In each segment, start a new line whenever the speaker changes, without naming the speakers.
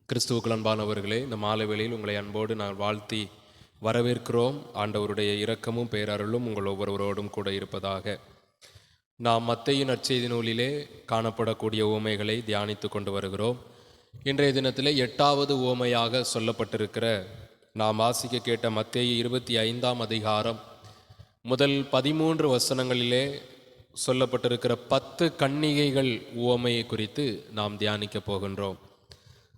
கிறிஸ்துவுக்குள் அன்பானவர்களே, இந்த மாலை வேளையில் உங்களை அன்போடு நான் வாழ்த்தி வரவேற்கிறோம். ஆண்டவருடைய இரக்கமும் பேரருளும் உங்கள் ஒவ்வொருவரோடும் கூட இருப்பதாக. நாம் மத்தேயு நற்செய்தி நூலிலே காணப்படக்கூடிய உவமைகளை தியானித்து கொண்டு வருகிறோம். இன்றைய தினத்திலே 8வது உவமையாக சொல்லப்பட்டிருக்கிற நாம் வாசிக்க கேட்ட மத்தேயு 25ஆம் அதிகாரம் முதல் 13 வசனங்களிலே சொல்லப்பட்டிருக்கிற 10 கன்னிகைகள் உவமையை குறித்து நாம் தியானிக்க போகின்றோம்.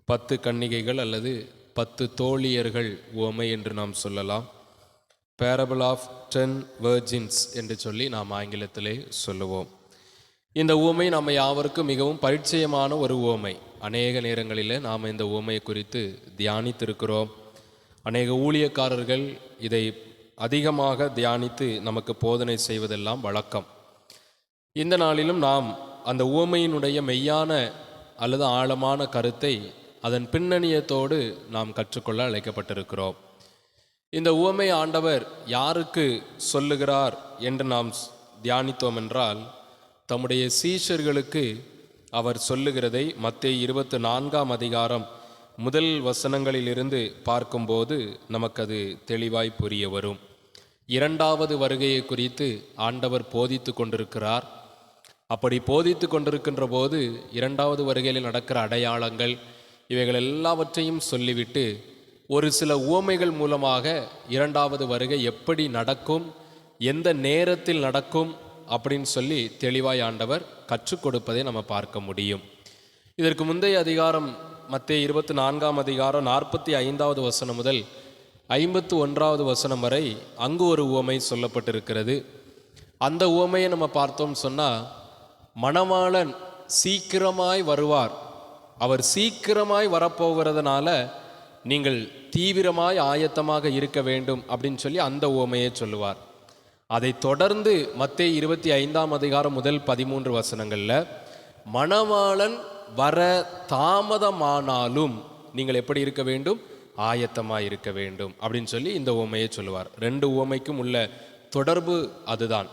10 கன்னிகைகள் அல்லது 10 தோழியர்கள் உவமை என்று நாம் சொல்லலாம். பேரபிள் ஆஃப் 10 வெர்ஜின்ஸ் என்று சொல்லி நாம் ஆங்கிலத்திலே சொல்லுவோம். இந்த உவமை நம்ம யாவருக்கும் மிகவும் பரிச்சயமான ஒரு உவமை. அநேக நேரங்களில் நாம் இந்த உவமையை குறித்து தியானித்திருக்கிறோம். அநேக ஊழியக்காரர்கள் இதை அதிகமாக தியானித்து நமக்கு போதனை செய்வதெல்லாம் வழக்கம். இந்த நாளிலும் நாம் அந்த உவமையினுடைய மெய்யான அல்லது ஆழமான கருத்தை அதன் பின்னணியத்தோடு நாம் கற்றுக்கொள்ள அழைக்கப்பட்டிருக்கிறோம். இந்த உவமை ஆண்டவர் யாருக்கு சொல்லுகிறார் என்று நாம் தியானித்தோம் என்றால், தம்முடைய சீஷர்களுக்கு அவர் சொல்லுகிறதை மத்தேயு 24ஆம் அதிகாரம் முதல் வசனங்களிலிருந்து பார்க்கும்போது நமக்கு அது தெளிவாய் புரிய வரும். 2வது வருகையை குறித்து ஆண்டவர் போதித்து கொண்டிருக்கிறார். அப்படி போதித்து கொண்டிருக்கின்ற போது 2வது வருகையில் நடக்கிற அடையாளங்கள் இவைகள் எல்லாவற்றையும் சொல்லிவிட்டு ஒரு சில உவமைகள் மூலமாக 2வது வருகை எப்படி நடக்கும், எந்த நேரத்தில் நடக்கும் அப்படின்னு சொல்லி தெளிவாய் ஆண்டவர் கற்றுக் கொடுப்பதை நம்ம பார்க்க முடியும். இதற்கு முந்தைய அதிகாரம் மத்தேயு 24ஆம் அதிகாரம் 45வது வசனம் முதல் 51வது வசனம் வரை அங்கு ஒரு உவமை சொல்லப்பட்டிருக்கிறது. அந்த உவமையை நம்ம பார்த்தோம் சொன்னால், மணவாளன் சீக்கிரமாய் வருவார், அவர் சீக்கிரமாய் வரப்போகிறதுனால நீங்கள் தீவிரமாய் ஆயத்தமாக இருக்க வேண்டும் அப்படின்னு சொல்லி அந்த உவமையை சொல்லுவார். அதை தொடர்ந்து மத்தேயு 25ஆம் அதிகாரம் முதல் 13 வசனங்களில் மணவாளன் வர தாமதமானாலும் நீங்கள் எப்படி இருக்க வேண்டும், ஆயத்தமாக இருக்க வேண்டும் அப்படின்னு சொல்லி இந்த உவமையை சொல்லுவார். 2 உவமைக்கும் உள்ள தொடர்பு அதுதான்.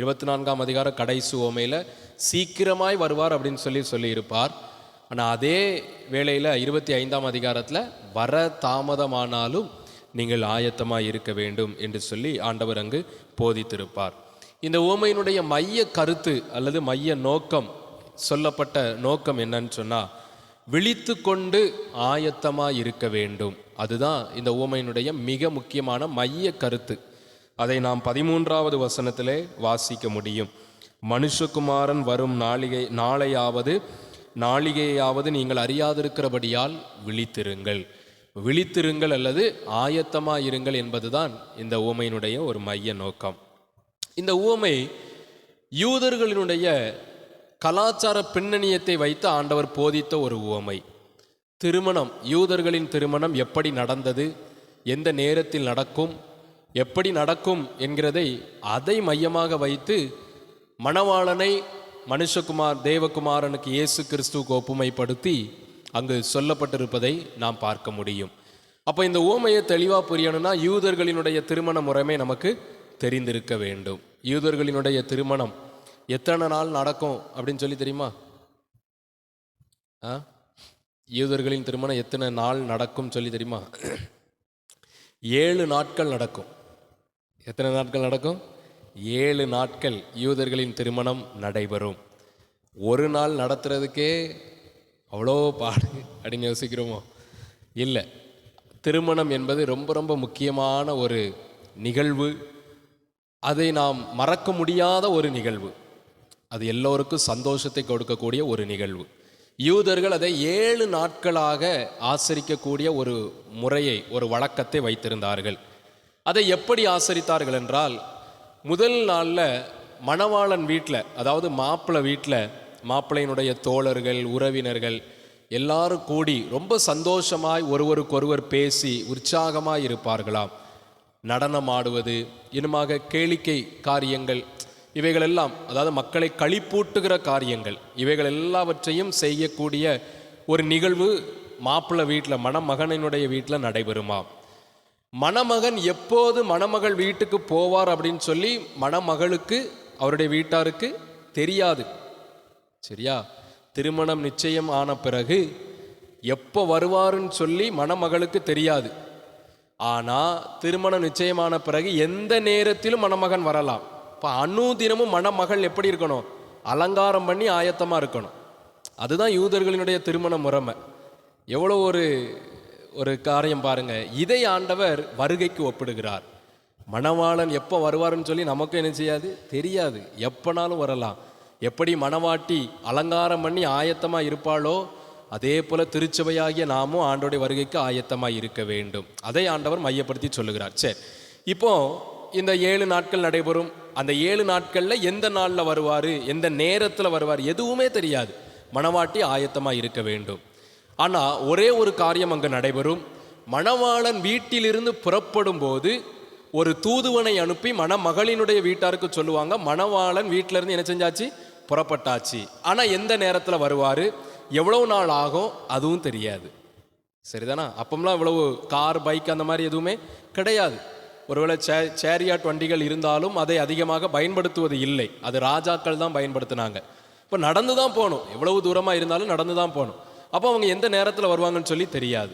24ஆம் அதிகாரம் கடைசி உவமையில் சீக்கிரமாய் வருவார் அப்படின்னு சொல்லியிருப்பார். ஆனால் அதே வேளையில் 25ஆம் அதிகாரத்தில் வர தாமதமானாலும் நீங்கள் ஆயத்தமாக இருக்க வேண்டும் என்று சொல்லி ஆண்டவர் அங்கு போதித்திருப்பார். இந்த உவமையினுடைய மைய கருத்து அல்லது மைய நோக்கம், சொல்லப்பட்ட நோக்கம் என்னன்னு சொன்னால், விழித்து கொண்டு ஆயத்தமாக இருக்க வேண்டும். அதுதான் இந்த உவமையினுடைய மிக முக்கியமான மைய கருத்து. அதை நாம் 13வது வசனத்திலே வாசிக்க முடியும். மனுஷகுமாரன் வரும் நாளிகையாவது நீங்கள் அறியாதிருக்கிறபடியால் விழித்திருங்கள். விழித்திருங்கள் அல்லது ஆயத்தமாயிருங்கள் என்பதுதான் இந்த உவமையினுடைய ஒரு மைய நோக்கம். இந்த உவமை யூதர்களினுடைய கலாச்சார பின்னணியத்தை வைத்து ஆண்டவர் போதித்த ஒரு உவமை. திருமணம், யூதர்களின் திருமணம் எப்படி நடந்தது, எந்த நேரத்தில் நடக்கும், எப்படி நடக்கும் என்கிறதை அதை மையமாக வைத்து மணவாளனை தேவகுமாரனுக்கு இயேசு கிறிஸ்துவுக்கு ஒப்புமைப்படுத்தி அங்கு சொல்லப்பட்டிருப்பதை நாம் பார்க்க முடியும். அப்போ இந்த உவமையை தெளிவாக புரியணும்னா யூதர்களினுடைய திருமண முறைமை நமக்கு தெரிந்திருக்க வேண்டும். யூதர்களினுடைய திருமணம் எத்தனை நாள் நடக்கும் அப்படின்னு சொல்லி தெரியுமா? யூதர்களின் திருமணம் எத்தனை நாள் நடக்கும் சொல்லி தெரியுமா? 7 நாட்கள் நடக்கும். எத்தனை நாட்கள் நடக்கும்? 7 நாட்கள் யூதர்களின் திருமணம் நடைபெறும். ஒரு நாள் நடத்துறதுக்கே அவ்வளோ பாடு அப்படின்னு யோசிக்கிறோமோ? இல்லை. திருமணம் என்பது ரொம்ப ரொம்ப முக்கியமான ஒரு நிகழ்வு. அதை நாம் மறக்க முடியாத ஒரு நிகழ்வு. அது எல்லோருக்கும் சந்தோஷத்தை கொடுக்கக்கூடிய ஒரு நிகழ்வு. யூதர்கள் அதை 7 நாட்களாக ஆசரிக்கக்கூடிய ஒரு முறையை, ஒரு வழக்கத்தை வைத்திருந்தார்கள். அதை எப்படி ஆசரித்தார்கள் என்றால், முதல் நாளில் மணவாளன் வீட்டில், அதாவது மாப்பிள்ளை வீட்டில், மாப்பிள்ளையினுடைய தோழர்கள், உறவினர்கள் எல்லாரும் கூடி ரொம்ப சந்தோஷமாய் ஒருவருக்கொருவர் பேசி உற்சாகமாய் இருப்பார்களாம். நடனம் ஆடுவது, இன்னுமாக கேளிக்கை காரியங்கள், இவைகளெல்லாம், அதாவது மக்களை களிப்பூட்டுகிற காரியங்கள், இவைகள் எல்லாவற்றையும் செய்யக்கூடிய ஒரு நிகழ்வு மாப்பிள்ளை வீட்டில், மணமகனினுடைய வீட்டில் நடைபெறுமாம். மணமகன் எப்போது மணமகள் வீட்டுக்கு போவார் அப்படின்னு சொல்லி மணமகளுக்கு, அவருடைய வீட்டாருக்கு தெரியாது. சரியா? திருமணம் நிச்சயம் ஆன பிறகு எப்போ வருவாருன்னு சொல்லி மணமகளுக்கு தெரியாது. ஆனால் திருமணம் நிச்சயமான பிறகு எந்த நேரத்திலும் மணமகன் வரலாம். இப்போ அனுதினமும் மணமகள் எப்படி இருக்கணும்? அலங்காரம் பண்ணி ஆயத்தமாக இருக்கணும். அதுதான் யூதர்களினுடைய திருமண முறைமை. எவ்வளோ ஒரு காரியம் பாருங்க. இதை ஆண்டவர் வருகைக்கு ஒப்பிடுகிறார். மணவாளன் எப்போ வருவாருன்னு சொல்லி நமக்கும் என்ன செய்யாது, தெரியாது. எப்போனாலும் வரலாம். எப்படி மணவாட்டி அலங்காரம் பண்ணி ஆயத்தமாக இருப்பாளோ அதே போல திருச்சபையாகிய நாமும் ஆண்டோடைய வருகைக்கு ஆயத்தமாக இருக்க வேண்டும். அதை ஆண்டவர் மையப்படுத்தி சொல்லுகிறார். சரி, இப்போ இந்த 7 நாட்கள் நடைபெறும். அந்த 7 நாட்களில் எந்த நாளில் வருவார், எந்த நேரத்தில் வருவார் எதுவுமே தெரியாது. மணவாட்டி ஆயத்தமாக இருக்க வேண்டும். ஆனால் ஒரே ஒரு காரியம் அங்கே நடைபெறும். மணவாளன் வீட்டிலிருந்து புறப்படும் போது ஒரு தூதுவனை அனுப்பி மணமகளினுடைய வீட்டாருக்கு சொல்லுவாங்க, மணவாளன் வீட்டிலேருந்து என்ன செஞ்சாச்சு, புறப்பட்டாச்சு. ஆனால் எந்த நேரத்தில் வருவார், எவ்வளவு நாள் ஆகும் அதுவும் தெரியாது. சரிதானா? அப்பம்லாம் இவ்வளவு கார், பைக் அந்த மாதிரி எதுவுமே கிடையாது. ஒருவேளை சேரியாட் வண்டிகள் இருந்தாலும் அதை அதிகமாக பயன்படுத்துவது இல்லை. அது ராஜாக்கள் தான் பயன்படுத்தினாங்க. இப்போ நடந்து தான் போகணும். எவ்வளவு தூரமாக இருந்தாலும் நடந்து தான் போகணும். அப்போ அவங்க எந்த நேரத்தில் வருவாங்கன்னு சொல்லி தெரியாது.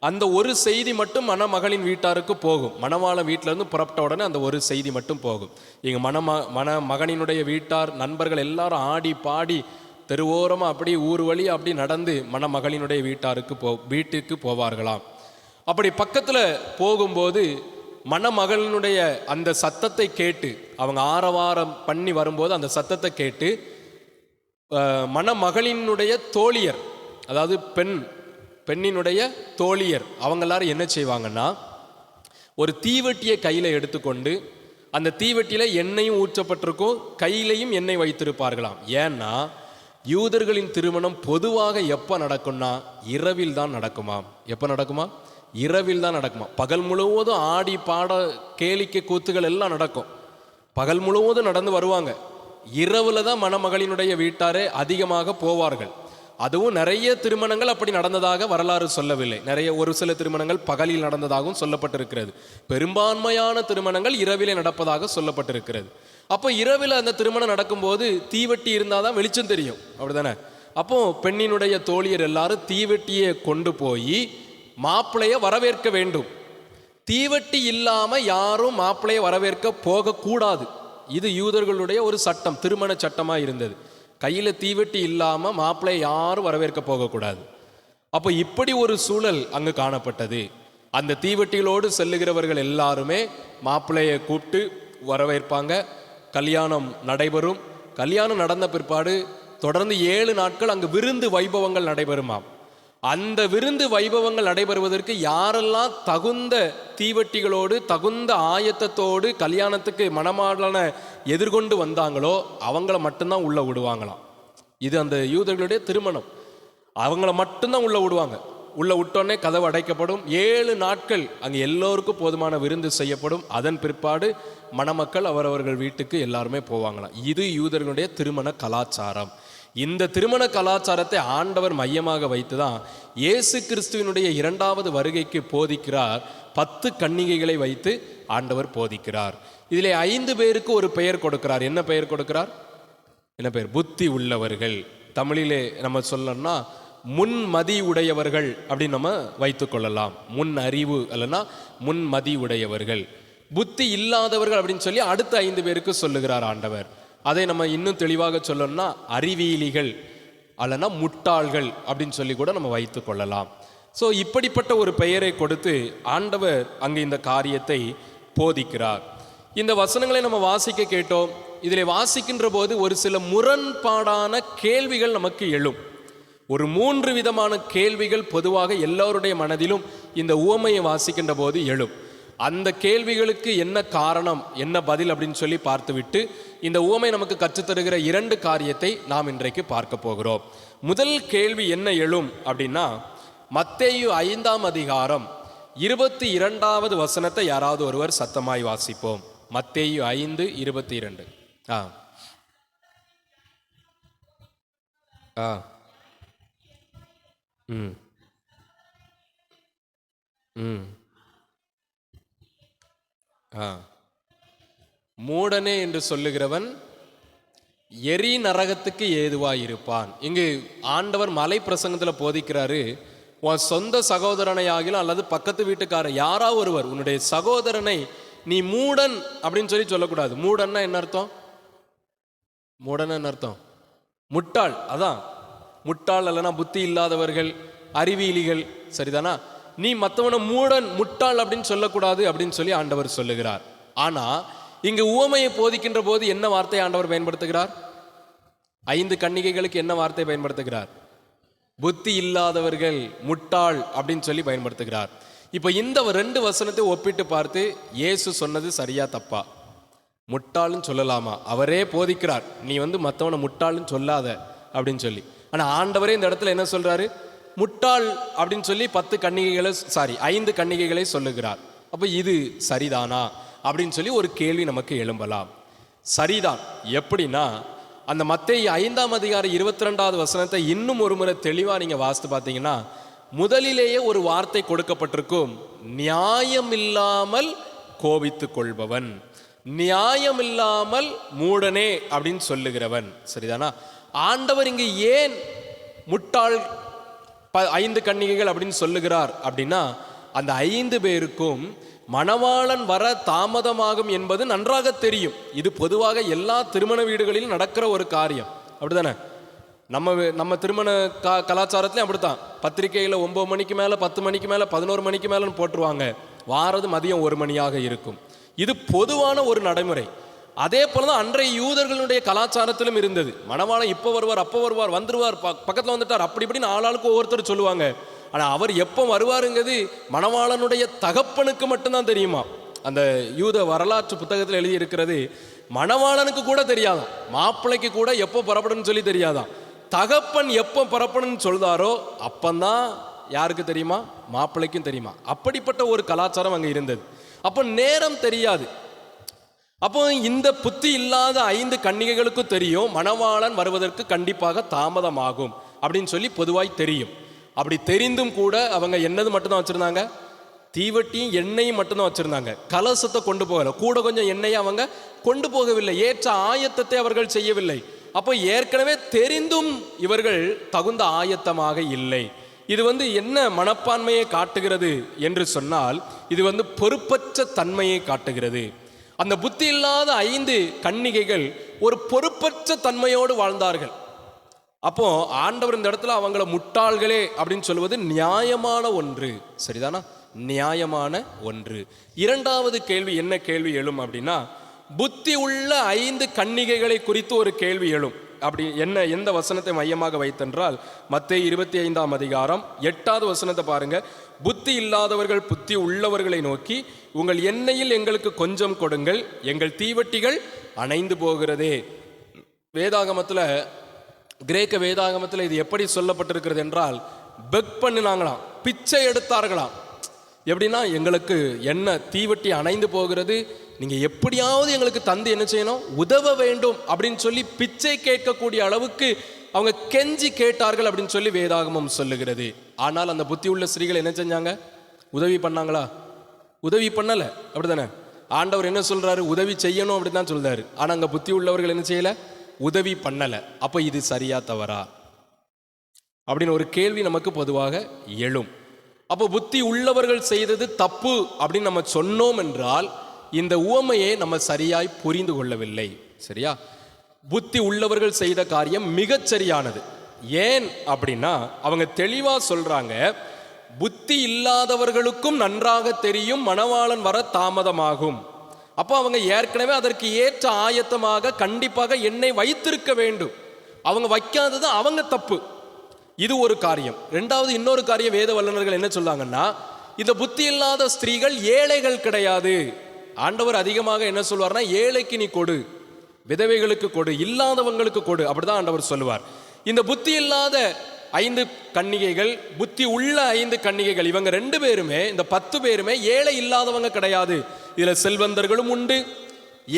அந்த ஒரு செய்தி மட்டும் மணமகளின் வீட்டாருக்கு போகும். மணவாளன் வீட்டிலேருந்து புறப்பட்ட உடனே அந்த ஒரு செய்தி மட்டும் போகும். இங்கே மணமகனினுடைய வீட்டார் நண்பர்கள் எல்லாரும் ஆடி பாடி தெருவோரமாக அப்படி ஊர் வழி அப்படி நடந்து மணமகளினுடைய வீட்டுக்கு போவார்களாம். அப்படி பக்கத்தில் போகும்போது மணமகளினுடைய அந்த சத்தத்தை கேட்டு, அவங்க ஆரவாரம் பண்ணி வரும்போது அந்த சத்தத்தை கேட்டு மணமகளினுடைய தோழியர், அதாவது பெண்ணினுடைய தோழியர், அவங்க எல்லாரும் என்ன செய்வாங்கன்னா ஒரு தீவெட்டியை கையில் எடுத்துக்கொண்டு, அந்த தீவெட்டியில் எண்ணெயும் ஊற்றப்பட்டிருக்கும், கையிலையும் எண்ணெய் வைத்திருப்பார்களாம். ஏன்னா யூதர்களின் திருமணம் பொதுவாக எப்போ நடக்கும்னா இரவில் தான் நடக்குமாம். எப்போ நடக்குமா? இரவில் தான் நடக்குமா. பகல் முழுவதும் ஆடி பாட கேளிக்கை கூத்துகள் எல்லாம் நடக்கும். பகல் முழுவதும் நடந்து வருவாங்க. இரவில் தான் மணமகளினுடைய வீட்டாரே அதிகமாக போவார்கள். அதுவும் நிறைய திருமணங்கள் அப்படி நடந்ததாக வரலாறு சொல்லவில்லை. ஒரு சில திருமணங்கள் பகலில் நடந்ததாகவும் சொல்லப்பட்டிருக்கிறது. பெரும்பான்மையான திருமணங்கள் இரவிலே நடப்பதாக சொல்லப்பட்டிருக்கிறது. அப்போ இரவில் அந்த திருமணம் நடக்கும்போது தீவெட்டி இருந்தால் தான் வெளிச்சம் தெரியும், அப்படிதானே? அப்போ பெண்ணினுடைய தோழியர் எல்லாரும் தீவெட்டியை கொண்டு போய் மாப்பிள்ளைய வரவேற்க வேண்டும். தீவெட்டி இல்லாமல் யாரும் மாப்பிள்ளைய வரவேற்க போகக்கூடாது. இது யூதர்களுடைய ஒரு சட்டம், திருமண சட்டமாக இருந்தது. கையில் தீவெட்டி இல்லாமல் மாப்பிள்ளைய யாரும் வரவேற்க போகக்கூடாது. அப்போ இப்படி ஒரு சூழல் அங்கு காணப்பட்டது. அந்த தீவெட்டிகளோடு செல்லுகிறவர்கள் எல்லாருமே மாப்பிள்ளையை கூப்பிட்டு வரவேற்பாங்க. கல்யாணம் நடைபெறும். கல்யாணம் நடந்த பிற்பாடு தொடர்ந்து 7 நாட்கள் அங்கு விருந்து வைபவங்கள் நடைபெறுமாம். அந்த விருந்து வைபவங்கள் நடைபெறுவதற்கு யாரெல்லாம் தகுந்த தீவெட்டிகளோடு தகுந்த ஆயத்தத்தோடு கல்யாணத்துக்கு மணமாளனை எதிர்கொண்டு வந்தாங்களோ அவங்கள மட்டும்தான் உள்ள விடுவாங்களாம். இது அந்த யூதர்களுடைய திருமணம். அவங்கள மட்டும்தான் உள்ள விடுவாங்க. உள்ள விட்டோன்னே கதவு அடைக்கப்படும். 7 நாட்கள் அங்கே எல்லோருக்கும் போதுமான விருந்து செய்யப்படும். அதன் பிற்பாடு மணமக்கள் அவரவர்கள் வீட்டுக்கு எல்லாருமே போவாங்களாம். இது யூதர்களுடைய திருமண கலாச்சாரம். இந்த திருமண கலாச்சாரத்தை ஆண்டவர் மையமாக வைத்து தான் இயேசு கிறிஸ்துவினுடைய 2வது வருகைக்கு போதிக்கிறார். 10 கன்னிகைகளை வைத்து ஆண்டவர் போதிக்கிறார். இதிலே 5 பேருக்கு ஒரு பெயர் கொடுக்கிறார். என்ன பெயர் கொடுக்கிறார்? என்ன பெயர்? புத்தி உள்ளவர்கள். தமிழிலே நம்ம சொல்லணும்னா முன்மதி உடையவர்கள் அப்படின்னு நம்ம வைத்துக் கொள்ளலாம். முன் அறிவு அல்லனா முன்மதி உடையவர்கள். புத்தி இல்லாதவர்கள் அப்படின்னு சொல்லி அடுத்த 5 பேருக்கு சொல்லுகிறார் ஆண்டவர். அதை நம்ம இன்னும் தெளிவாக சொல்லணும்னா அறிவியலிகள் அல்லனா முட்டாள்கள் அப்படின்னு சொல்லி கூட நம்ம வைத்து கொள்ளலாம். ஸோ இப்படிப்பட்ட ஒரு பெயரை கொடுத்து ஆண்டவர் அங்கே இந்த காரியத்தை போதிக்கிறார். இந்த வசனங்களை நம்ம வாசிக்க கேட்டோம். இதில் வாசிக்கின்ற போது ஒரு சில முரண்பாடான கேள்விகள் நமக்கு எழும். ஒரு 3 விதமான கேள்விகள் பொதுவாக எல்லோருடைய மனதிலும் இந்த உவமையை வாசிக்கின்ற போது எழும். அந்த கேள்விகளுக்கு என்ன காரணம், என்ன பதில் அப்படின்னு சொல்லி பார்த்துவிட்டு இந்த உவமை நமக்கு கற்றுத்தருகிற 2 காரியத்தை நாம் இன்றைக்கு பார்க்க போகிறோம். முதல் கேள்வி என்ன எழும் அப்படின்னா, மத்தேயு 5ஆம் அதிகாரம் 22வது வசனத்தை யாராவது ஒருவர் சத்தமாய் வாசிப்போம். மத்தேயு 5:22. மூடனே என்று சொல்லுகிறவன் எரி நரகத்துக்கு ஏதுவாயிருப்பான். இங்கு ஆண்டவர் மலை பிரசங்கத்தில் போதிக்கிறாரு. உன் சொந்த சகோதரனை ஆகிலும் அல்லது பக்கத்து வீட்டுக்காரர் யாரா ஒருவர் உன்னுடைய சகோதரனை நீ மூடன் அப்படின்னு சொல்லக்கூடாது. மூடன்னா என்ன அர்த்தம்? மூடன் என்ன அர்த்தம்? முட்டாள். அதான் முட்டாள், அல்லனா புத்தி இல்லாதவர்கள், அறிவியலிகள், சரிதானா? நீ மற்றவனை மூடன், முட்டாள் அப்படின்னு சொல்லக்கூடாது அப்படின்னு சொல்லி ஆண்டவர் சொல்லுகிறார். ஆனா இங்கு உவமையை போதிக்கின்ற போது என்ன வார்த்தையை ஆண்டவர் பயன்படுத்துகிறார்? 5 கன்னிகைகளுக்கு என்ன வார்த்தை பயன்படுத்துகிறார்? புத்தி இல்லாதவர்கள், முட்டாள் அப்படின்னு சொல்லி பயன்படுத்துகிறார். இப்ப இந்த 2 வசனத்தை ஒப்பிட்டு பார்த்து இயேசு சொன்னது சரியா தப்பா? முட்டாள்னு சொல்லலாமா? அவரே போதிக்கிறார், நீ மற்றவனை முட்டாள்னு சொல்லாத அப்படின்னு சொல்லி. ஆனா ஆண்டவரே இந்த இடத்துல என்ன சொல்றாரு? முட்டாள் அப்படின்னு சொல்லி 5 கன்னிகைகளை சொல்லுகிறார். அப்ப இது சரிதானா அப்படின்னு சொல்லி ஒரு கேள்வி நமக்கு எழும்பலாம். சரிதான். எப்படின்னா, அந்த மத்தேயு 5ஆம் அதிகாரம் 22வது வசனத்தை இன்னும் ஒரு முறை தெளிவா நீங்க வாசித்து பார்த்தீங்கன்னா, முதலிலேயே ஒரு வார்த்தை கொடுக்கப்பட்டிருக்கும், நியாயமில்லாமல் கோபித்துக் கொள்பவன், நியாயமில்லாமல் மூடனே அப்படின்னு சொல்லுகிறவன். சரிதானா? ஆண்டவர் இங்கு ஏன் முட்டாள் 5 கன்னிகைகள் அப்படின்னு சொல்லுகிறார் அப்படின்னா, அந்த 5 பேருக்கும் மணவாளன் வர தாமதமாகும் என்பது நன்றாக தெரியும். இது பொதுவாக எல்லா திருமண வீடுகளிலும் நடக்கிற ஒரு காரியம், அப்படிதானே? நம்ம திருமண கலாச்சாரத்திலையும் அப்படித்தான். பத்திரிகையில் 9 மணிக்கு மேலே, 10 மணிக்கு மேலே, 11 மணிக்கு மேலேன்னு போட்டுருவாங்க. வாரது மதியம் 1 மணியாக இருக்கும். இது பொதுவான ஒரு நடைமுறை. அதே போலதான் அன்றைய யூதர்களுடைய கலாச்சாரத்திலும் இருந்தது. மணவாளன் இப்போ வருவார், அப்போ வருவார், வந்துருவார், பக்கத்தில் வந்துட்டார், அப்படி இப்படின்னு ஆளாளுக்கு ஒவ்வொருத்தர் சொல்லுவாங்க. ஆனால் அவர் எப்போ வருவாருங்கிறது மணவாளனுடைய தகப்பனுக்கு மட்டும்தான் தெரியுமா. அந்த யூத வரலாற்று புத்தகத்தில் எழுதி இருக்கிறது, மணவாளனுக்கு கூட தெரியாதான், மாப்பிள்ளைக்கு கூட எப்போ புறப்படணும்னு சொல்லி தெரியாதான். தகப்பன் எப்போ புறப்படணும்னு சொல்றாரோ அப்பந்தான் யாருக்கு தெரியுமா? மாப்பிள்ளைக்கும் தெரியுமா. அப்படிப்பட்ட ஒரு கலாச்சாரம் அங்கே இருந்தது. அப்போ நேரம் தெரியாது. அப்போ இந்த புத்தி இல்லாத 5 கன்னிகைகளுக்கும் தெரியும், மணவாளன் வருவதற்கு கண்டிப்பாக தாமதமாகும் அப்படின்னு சொல்லி பொதுவாய் தெரியும். அப்படி தெரிந்தும் கூட அவங்க என்னது மட்டும்தான் வச்சிருந்தாங்க? தீவட்டியும் எண்ணெயும் மட்டும்தான் வச்சிருந்தாங்க. கலசத்தை கொண்டு போகல, கூட கொஞ்சம் எண்ணெயை அவங்க கொண்டு போகவில்லை, ஏற்ற ஆயத்தத்தை அவர்கள் செய்யவில்லை. அப்போ ஏற்கனவே தெரிந்தும் இவர்கள் தகுந்த ஆயத்தமாக இல்லை. இது என்ன மனப்பான்மையை காட்டுகிறது என்று சொன்னால், இது பொறுப்பற்ற தன்மையை காட்டுகிறது. அந்த புத்தி இல்லாத 5 கன்னிகைகள் ஒரு பொறுப்பற்ற தன்மையோடு வாழ்ந்தார்கள். அப்போ ஆண்டவர் இந்த இடத்துல அவங்கள முட்டாள்களே அப்படின்னு சொல்லுவது நியாயமான ஒன்று. சரிதானா? நியாயமான ஒன்று. 2வது கேள்வி என்ன கேள்வி எழும் அப்படின்னா, புத்தி உள்ள 5 கன்னிகைகளை குறித்து ஒரு கேள்வி எழும். அப்படி என்ன, எந்த வசனத்தை மையமாக வைத்தென்றால், மத்தேயு 25ஆம் அதிகாரம் 8வது வசனத்தை பாருங்க. புத்தி இல்லாதவர்கள் புத்தி உள்ளவர்களை நோக்கி, உங்கள் எண்ணெயில் எங்களுக்கு கொஞ்சம் கொடுங்கள், எங்கள் தீவட்டிகள் அணைந்து போகிறதே. வேதாகமத்தில், கிரேக்க வேதாகமத்தில் இது எப்படி சொல்லப்பட்டிருக்கிறது என்றால், பெக் பண்ணினாங்களாம், பிச்சை எடுத்தார்களாம். எப்படின்னா, எங்களுக்கு என்ன தீவட்டி அணைந்து போகிறது, நீங்க எப்படியாவது எங்களுக்கு தந்து என்ன செய்யணும், உதவ வேண்டும் அப்படின்னு சொல்லி பிச்சை கேட்கக்கூடிய அளவுக்கு அவங்க கெஞ்சி கேட்டார்கள் அப்படின்னு சொல்லி வேதாகமம் சொல்லுகிறது. ஆனால் அந்த புத்தி உள்ள ஸ்திரீகள் என்ன செஞ்சாங்க? உதவி பண்ணாங்களா? உதவி பண்ணல, அப்படித்தானே? ஆண்டவர் என்ன சொல்றாரு? உதவி செய்யணும் அப்படின்னு தான் சொல்றாரு. ஆனா அங்க புத்தி உள்ளவர்கள் என்ன செய்யல? உதவி பண்ணல. அப்ப இது சரியா தவறா அப்படின்னு ஒரு கேள்வி நமக்கு பொதுவாக எழும். அப்போ புத்தி உள்ளவர்கள் செய்தது தப்பு அப்படின்னு நம்ம சொன்னோம் என்றால், இந்த உவமையை நம்ம சரியாய் புரிந்து கொள்ளவில்லை. சரியா? புத்தி உள்ளவர்கள் செய்த காரியம் மிகச் சரியானது. ஏன் அப்படின்னா, அவங்க தெளிவா சொல்றாங்க, புத்தி இல்லாதவர்களுக்கும் நன்றாக தெரியும் மணவாளன் வர தாமதமாகும். அப்போ அவங்க ஏற்கனவே அதற்கு ஏற்ற ஆயத்தமாக கண்டிப்பாக எண்ணெய் வைத்திருக்க வேண்டும். அவங்க வைக்காதது அவங்க தப்பு. இது ஒரு காரியம். 2வது இன்னொரு காரியம், வேத வல்லுநர்கள் என்ன சொல்றாங்கன்னா, இந்த புத்தி இல்லாத ஸ்திரீகள் ஏழைகள் கிடையாது. ஆண்டவர் அதிகமாக என்ன சொல்வார்னா, ஏழைக்கு நீ கொடு, விதவைகளுக்கு கொடு, இல்லாதவங்களுக்கு கொடு, அப்படிதான் ஆண்டவர் சொல்லுவார். இந்த புத்தி இல்லாத 5 கன்னிகைகள், புத்தி உள்ள 5 கன்னிகைகள், இவங்க 2 பேருமே, இந்த 10 பேருமே ஏழை இல்லாதவங்க கிடையாது. இதுல செல்வந்தர்களும் உண்டு,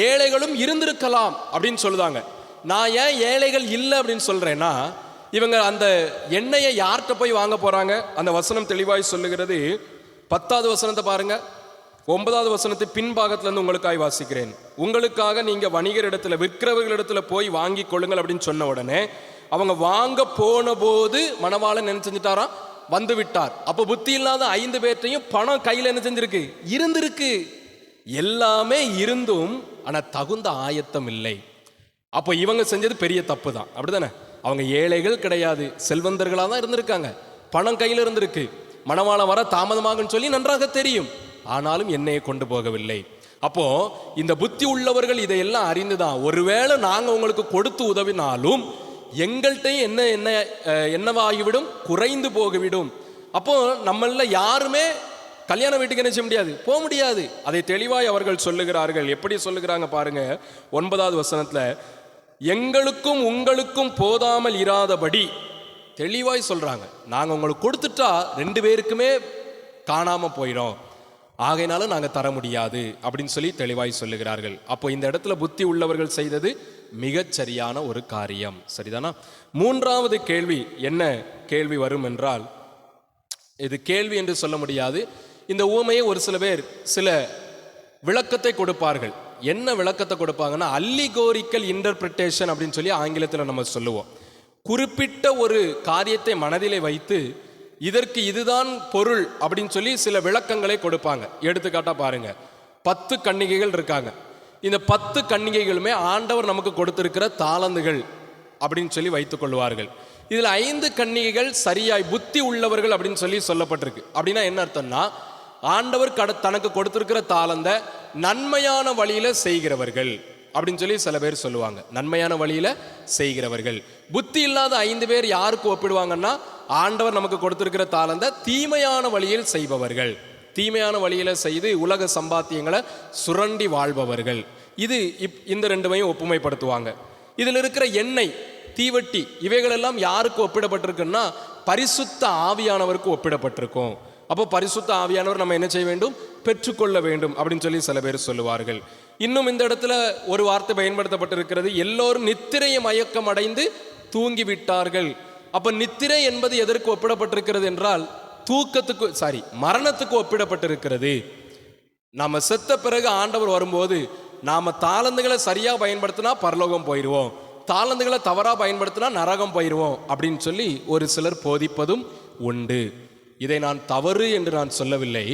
ஏழைகளும் இருந்திருக்கலாம் அப்படின்னு சொல்லுதாங்க. நான் ஏன் ஏழைகள் இல்லை அப்படின்னு சொல்றேன்னா, இவங்க அந்த எண்ணெயை யார்கிட்ட போய் வாங்க போறாங்க? அந்த வசனம் தெளிவாய் சொல்லுகிறது. 10வது வசனத்தை பாருங்க. 9வது வசனத்தை பின்பாகத்திலிருந்து உங்களுக்காக வாசிக்கிறேன். உங்களுக்காக நீங்க வணிகரிடத்துல, விற்கிறவர்களிடத்துல போய் வாங்கி கொள்ளுங்கள் அப்படின்னு சொன்ன உடனே அவங்க வாங்க போன போது மணவாளன் என்ன செஞ்சுட்டாராம்? வந்து விட்டார். அப்போ புத்தி இல்லாத 5 பேர்ட்டையும் பணம் கையில் என்ன செஞ்சிருக்கு? இருந்திருக்கு. எல்லாமே இருந்தும் ஆனால் தகுந்த ஆயத்தம் இல்லை. அப்போ இவங்க செஞ்சது பெரிய தப்பு தான், அப்படிதானே? அவங்க ஏழைகள் கிடையாது, செல்வந்தர்களாக தான் இருந்திருக்காங்க. பணம் கையில் இருந்திருக்கு. மணவாளன் வர தாமதமாகுன்னு சொல்லி நன்றாக தெரியும். ஆனாலும் என்னையை கொண்டு போகவில்லை. அப்போ இந்த புத்தி உள்ளவர்கள் இதையெல்லாம் அறிந்துதான், ஒருவேளை நாங்கள் உங்களுக்கு கொடுத்து உதவினாலும் எங்கள்கிட்டையும் என்னவாகிவிடும்? குறைந்து போகிவிடும். அப்போ நம்மள யாருமே கல்யாண வீட்டுக்கு என்ன செய்ய முடியாது? போக முடியாது. அதை தெளிவாய் அவர்கள் சொல்லுகிறார்கள். எப்படி சொல்லுகிறாங்க பாருங்க, 9வது வசனத்துல, எங்களுக்கும் உங்களுக்கும் போதாமல் இராதபடி தெளிவாய் சொல்றாங்க. நாங்கள் உங்களுக்கு கொடுத்துட்டா 2 பேருக்குமே காணாம போயிடும், ஆகையினால நாங்கள் தர முடியாது அப்படின்னு சொல்லி தெளிவாய் சொல்லுகிறார்கள். அப்போ இந்த இடத்துல புத்தி உள்ளவர்கள் செய்தது மிகச்சரியான ஒரு காரியம். சரிதானா? 3வது கேள்வி என்ன கேள்வி வரும் என்றால், இது கேள்வி என்று சொல்ல முடியாது. இந்த உவமையை ஒரு சில பேர் சில விளக்கத்தை கொடுப்பார்கள். என்ன விளக்கத்தை கொடுப்பாங்கன்னா, அல்லிகோரிக்கல் இன்டர்பிரிட்டேஷன் அப்படின்னு சொல்லி ஆங்கிலத்தில் நம்ம சொல்லுவோம். குறிப்பிட்ட ஒரு காரியத்தை மனதிலே வைத்து இதற்கு இதுதான் பொருள் அப்படின்னு சொல்லி சில விளக்கங்களை கொடுப்பாங்க. எடுத்துக்காட்டா பாருங்க, 10 கன்னிகைகள் இருக்காங்க. இந்த 10 கன்னிகைகளுமே ஆண்டவர் நமக்கு கொடுத்திருக்கிற தாளந்துகள் அப்படின்னு சொல்லி வைத்துக் கொள்வார்கள். இதில் 5 கன்னிகைகள் சரியாய் புத்தி உள்ளவர்கள் அப்படின்னு சொல்லி சொல்லப்பட்டிருக்கு. அப்படின்னா என்ன அர்த்தம்னா, ஆண்டவர் தனக்கு கொடுத்திருக்கிற தாளந்த நன்மையான வழியில செய்கிறவர்கள் அப்படின்னு சொல்லி சில பேர் சொல்லுவாங்க. நன்மையான வழியில செய்கிறவர்கள். புத்தி இல்லாத 5 பேர் யாருக்கு ஒப்பிடுவாங்கன்னா, ஆண்டவர் நமக்கு கொடுத்திருக்கிற தாளந்த தீமையான வழியில் செய்பவர்கள், தீமையான வழியில செய்து உலக சம்பாத்தியங்களை சுரண்டி வாழ்பவர்கள். இது இந்த 2மையும் ஒப்புமைப்படுத்துவாங்க. இதில் இருக்கிற எண்ணெய், தீவட்டி, இவைகளெல்லாம் யாருக்கு ஒப்பிடப்பட்டிருக்குன்னா, பரிசுத்த ஆவியானவருக்கு ஒப்பிடப்பட்டிருக்கும். அப்போ பரிசுத்த ஆவியானவர் நம்ம என்ன செய்ய வேண்டும்? பெற்றுக்கொள்ள வேண்டும் அப்படின்னு சொல்லி சில பேர் சொல்லுவார்கள். இன்னும் இந்த இடத்துல ஒரு வார்த்தை பயன்படுத்தப்பட்டிருக்கிறது, எல்லோரும் நித்திரையை மயக்கம் அடைந்து தூங்கி விட்டார்கள். அப்ப நித்திரை என்பது எதற்கு ஒப்பிடப்பட்டிருக்கிறது என்றால், மரணத்துக்கு ஒப்பிடப்பட்டிருக்கிறது. நாம செத்த பிறகு ஆண்டவர் வரும்போது நாம தாளந்துகளை சரியா பயன்படுத்தினா பரலோகம் போயிடுவோம், தாளந்துகளை தவறா பயன்படுத்தினா நரகம் போயிடுவோம் அப்படின்னு சொல்லி ஒரு சிலர் போதிப்பதும் உண்டு. இதை நான் தவறு என்று நான் சொல்லவில்லை.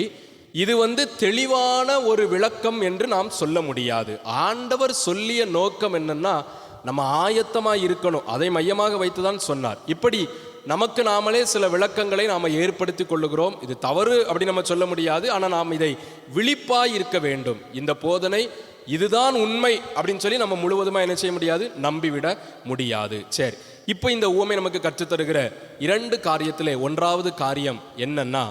இது தெளிவான ஒரு விளக்கம் என்று நாம் சொல்ல முடியாது. ஆண்டவர் சொல்லிய நோக்கம் என்னன்னா, நம்ம ஆயத்தமாக இருக்கணும், அதை மையமாக வைத்துதான் சொன்னார். இப்படி நமக்கு நாமளே சில விளக்கங்களை நாம் ஏற்படுத்தி கொள்ளுகிறோம். இது தவறு அப்படி நம்ம சொல்ல முடியாது. ஆனால் நாம் இதை விழிப்பாய் இருக்க வேண்டும். இந்த போதனை இதுதான் உண்மை அப்படின்னு சொல்லி நம்ம முழுவதுமாக என்ன செய்ய முடியாது? நம்பிவிட முடியாது. சரி, இப்போ இந்த உவமை நமக்கு கற்றுத்தருகிற 2 காரியத்திலே 1வது காரியம் என்னன்னா,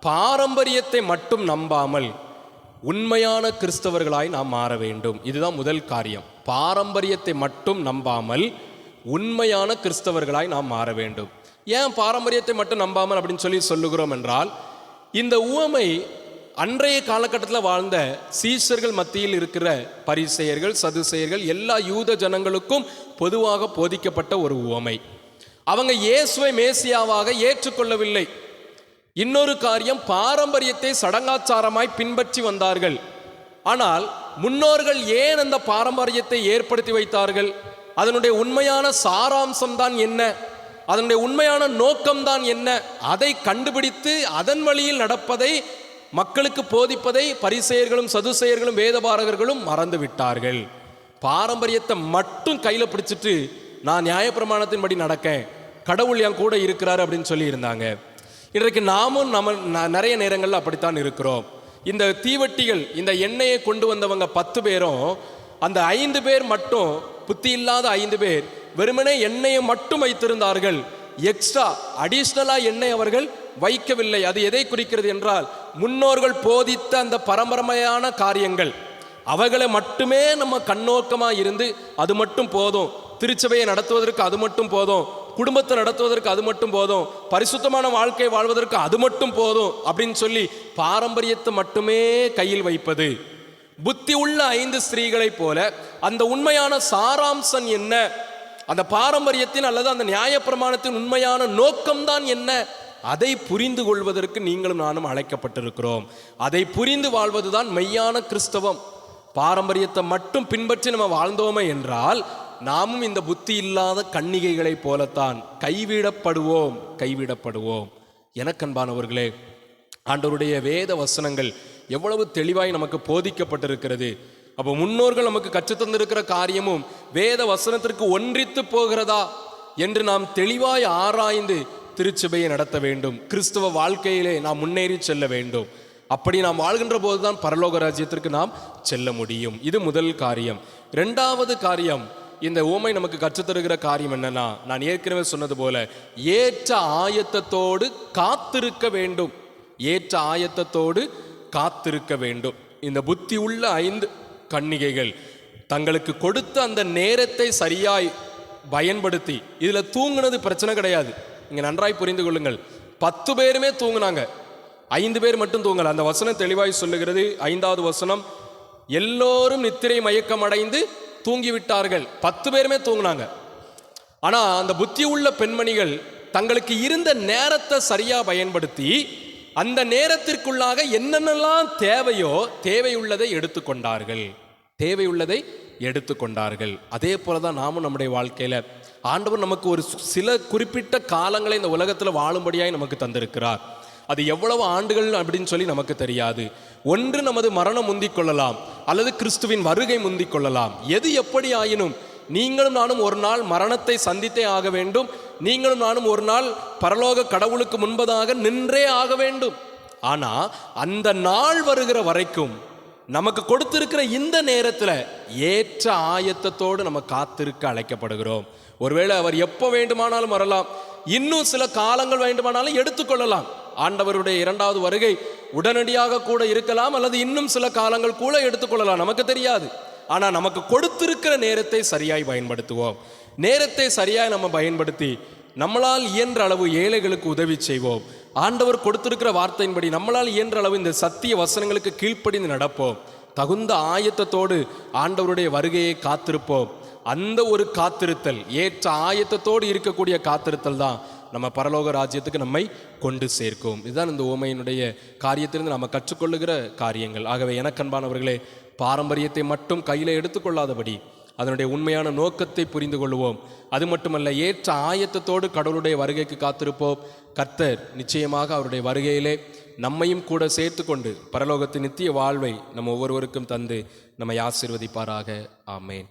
பாரம்பரியத்தை மட்டும் நம்பாமல் உண்மையான கிறிஸ்தவர்களாய் நாம் மாற வேண்டும். இதுதான் முதல் காரியம். பாரம்பரியத்தை மட்டும் நம்பாமல் உண்மையான கிறிஸ்தவர்களாய் நாம் மாற வேண்டும். ஏன் பாரம்பரியத்தை மட்டும் நம்பாமல் அப்படின்னு சொல்லி சொல்லுகிறோம் என்றால், இந்த உவமை அன்றைய காலகட்டத்தில் வாழ்ந்த சீஷர்கள் மத்தியில் இருக்கிற பரிசேயர்கள், சதுசேயர்கள், எல்லா யூத ஜனங்களுக்கும் பொதுவாக போதிக்கப்பட்ட ஒரு உவமை. அவங்க இயேசுவை மேசியாவாக ஏற்றுக்கொள்ளவில்லை. இன்னொரு காரியம், பாரம்பரியத்தை சடங்காச்சாரமாய் பின்பற்றி வந்தார்கள். ஆனால் முன்னோர்கள் ஏன் அந்த பாரம்பரியத்தை ஏற்படுத்தி வைத்தார்கள்? அதனுடைய உண்மையான சாராம்சம் தான் என்ன? அதனுடைய உண்மையான நோக்கம்தான் என்ன? அதை கண்டுபிடித்து அதன் வழியில் நடப்பதை, மக்களுக்கு போதிப்பதை பரிசேயர்களும் சதுசேயர்களும் வேதபாரகர்களும் மறந்து விட்டார்கள். பாரம்பரியத்தை மட்டும் கையில் பிடிச்சிட்டு நான் நியாயப்பிரமாணத்தின்படி நடக்கேன், கடவுள் என் கூட இருக்கிறாரு அப்படின்னு சொல்லி இருந்தாங்க. இன்றைக்கு நாமும் நிறைய நேரங்களில் அப்படித்தான் இருக்கிறோம். இந்த தீவட்டிகள், இந்த எண்ணெயை கொண்டு வந்தவங்க 10 பேரும், அந்த 5 பேர் மட்டும், புத்தி இல்லாத 5 பேர் வெறுமனே எண்ணெயை மட்டும் வைத்திருந்தார்கள். எக்ஸ்ட்ரா அடிஷ்னலா எண்ணெய் அவர்கள் வைக்கவில்லை. அது எதை குறிக்கிறது என்றால், முன்னோர்கள் போதித்த அந்த பரம்பரையான காரியங்கள், அவைகளை மட்டுமே நம்ம கண்ணோக்கமாக இருந்து அது மட்டும் போதும், திருச்சபையை நடத்துவதற்கு அது மட்டும் போதும், குடும்பத்தை நடத்துவதற்கு அது மட்டும் போதும், பரிசுத்தமான வாழ்க்கை வாழ்வதற்கு அது மட்டும் போதும் அப்படின்னு சொல்லி பாரம்பரியத்தை மட்டுமே கையில் வைப்பது. புத்தி உள்ள 5 ஸ்திரீகளை போல அந்த உண்மையான சாராம்சம் என்ன, அந்த பாரம்பரியத்தின் அல்லது அந்த நியாயப்பிரமாணத்தின் உண்மையான நோக்கம்தான் என்ன, அதை புரிந்து கொள்வதற்கு நீங்களும் நானும் அழைக்கப்பட்டிருக்கிறோம். அதை புரிந்து வாழ்வதுதான் மெய்யான கிறிஸ்தவம். பாரம்பரியத்தை மட்டும் பின்பற்றி நம்ம வாழ்ந்தோமே என்றால் நாமும் இந்த புத்தி இல்லாத கன்னிகைகளை போலத்தான் கைவிடப்படுவோம். எனக்கன்பானவர்களே, ஆண்டவருடைய வேத வசனங்கள் எவ்வளவு தெளிவாய் நமக்கு போதிக்கப்பட்டிருக்கிறது. அப்போ முன்னோர்கள் நமக்கு கற்றுத்தந்திருக்கிற காரியமும் வேத வசனத்திற்கு ஒன்றித்து போகிறதா என்று நாம் தெளிவாய் ஆராய்ந்து திருச்சபையை நடத்த வேண்டும். கிறிஸ்தவ வாழ்க்கையிலே நாம் முன்னேறி செல்ல வேண்டும். அப்படி நாம் வாழ்கின்ற போதுதான் பரலோக ராஜ்யத்திற்கு நாம் செல்ல முடியும். இது முதல் காரியம். இரண்டாவது காரியம், இந்த உவமை நமக்கு கற்றுத்தருகிற காரியம் என்னன்னா, நான் ஏற்கனவே சொன்னது போல ஏற்ற ஆயத்தத்தோடு காத்திருக்க வேண்டும். ஏற்ற ஆயத்தத்தோடு காத்திருக்க வேண்டும். இந்த புத்தி உள்ள 5 கன்னிகைகள் தங்களுக்கு கொடுத்த அந்த நேரத்தை சரியாய் பயன்படுத்தி, இதுல தூங்குனது பிரச்சனை கிடையாது. நீங்க நன்றாய் புரிந்து கொள்ளுங்கள். 10 பேருமே தூங்குனாங்க, 5 பேர் மட்டும் தூங்கல. அந்த வசனம் தெளிவாய் சொல்லுகிறது. 5வது வசனம், எல்லோரும் நித்திரை மயக்கம் அடைந்து தூங்கிவிட்டார்கள். 10 பேருமே தூங்குனாங்க. ஆனா அந்த புத்தி உள்ள பெண்மணிகள் தங்களுக்கு இருந்த நேரத்தை சரியா பயன்படுத்தி அந்த நேரத்திற்குள்ளாக என்னென்னலாம் தேவையோ தேவையுள்ளதை எடுத்துக்கொண்டார்கள். அதே போலதான் நாமும் நம்முடைய வாழ்க்கையில ஆண்டவர் நமக்கு ஒரு சில குறிப்பிட்ட காலங்களை இந்த உலகத்தில் வாழும்படியாய் நமக்கு தந்திருக்கிறார். அது எவ்வளவு ஆண்டுகள் அப்படின்னு சொல்லி நமக்கு தெரியாது. ஒன்று நமது மரணம் முந்திக் கொள்ளலாம், அல்லது கிறிஸ்துவின் வருகை முந்திக் கொள்ளலாம். எது எப்படி ஆயினும் நீங்களும் நானும் ஒரு நாள் மரணத்தை சந்தித்தே ஆக வேண்டும். நீங்களும் நானும் ஒரு நாள் பரலோக கடவுளுக்கு முன்பதாக நின்றே ஆக வேண்டும். ஆனா அந்த நாள் வருகிற வரைக்கும் நமக்கு கொடுத்திருக்கிற இந்த நேரத்தில் ஏற்ற ஆயத்தத்தோடு நம்ம காத்திருக்க அழைக்கப்படுகிறோம். ஒருவேளை அவர் எப்போ வேண்டுமானாலும் வரலாம், இன்னும் சில காலங்கள் வேண்டுமானாலும் எடுத்துக்கொள்ளலாம். ஆண்டவருடைய 2வது வருகை உடனடியாக கூட இருக்கலாம், அல்லது இன்னும் சில காலங்கள் கூட எடுத்துக்கொள்ளலாம், நமக்கு தெரியாது. ஆனா நமக்கு கொடுத்திருக்கிற நேரத்தை சரியாய் பயன்படுத்துவோம். நேரத்தை சரியாய் நம்ம பயன்படுத்தி நம்மளால் இயன்ற அளவு ஏழைகளுக்கு உதவி செய்வோம். ஆண்டவர் கொடுத்திருக்கிற வார்த்தையின்படி நம்மளால் இயன்ற அளவு இந்த சத்திய வசனங்களுக்கு கீழ்ப்படிந்து நடப்போம். தகுந்த ஆயத்தத்தோடு ஆண்டவருடைய வருகையை காத்திருப்போம். அந்த ஒரு காத்திருத்தல், ஏற்ற ஆயத்தத்தோடு இருக்கக்கூடிய காத்திருத்தல் தான் நம்ம பரலோக ராஜ்யத்துக்கு நம்மை கொண்டு சேர்க்கும். இதுதான் இந்த உவமையினுடைய காரியத்திலிருந்து நம்ம கற்றுக்கொள்ளுகிற காரியங்கள். ஆகவே எனக்கன்பானவர்களே, பாரம்பரியத்தை மட்டும் கையில் எடுத்துக்கொள்ளாதபடி அதனுடைய உண்மையான நோக்கத்தை புரிந்து கொள்வோம். அது மட்டுமல்ல, ஏற்ற ஆயத்தத்தோடு கடவுளுடைய வருகைக்கு காத்திருப்போம். கர்த்தர் நிச்சயமாக அவருடைய வருகையிலே நம்மையும் கூட சேர்த்து கொண்டு பரலோகத்தின் நித்திய வாழ்வை நம்ம ஒவ்வொருவருக்கும் தந்து நம்மை ஆசீர்வதிப்பாராக. ஆமேன்.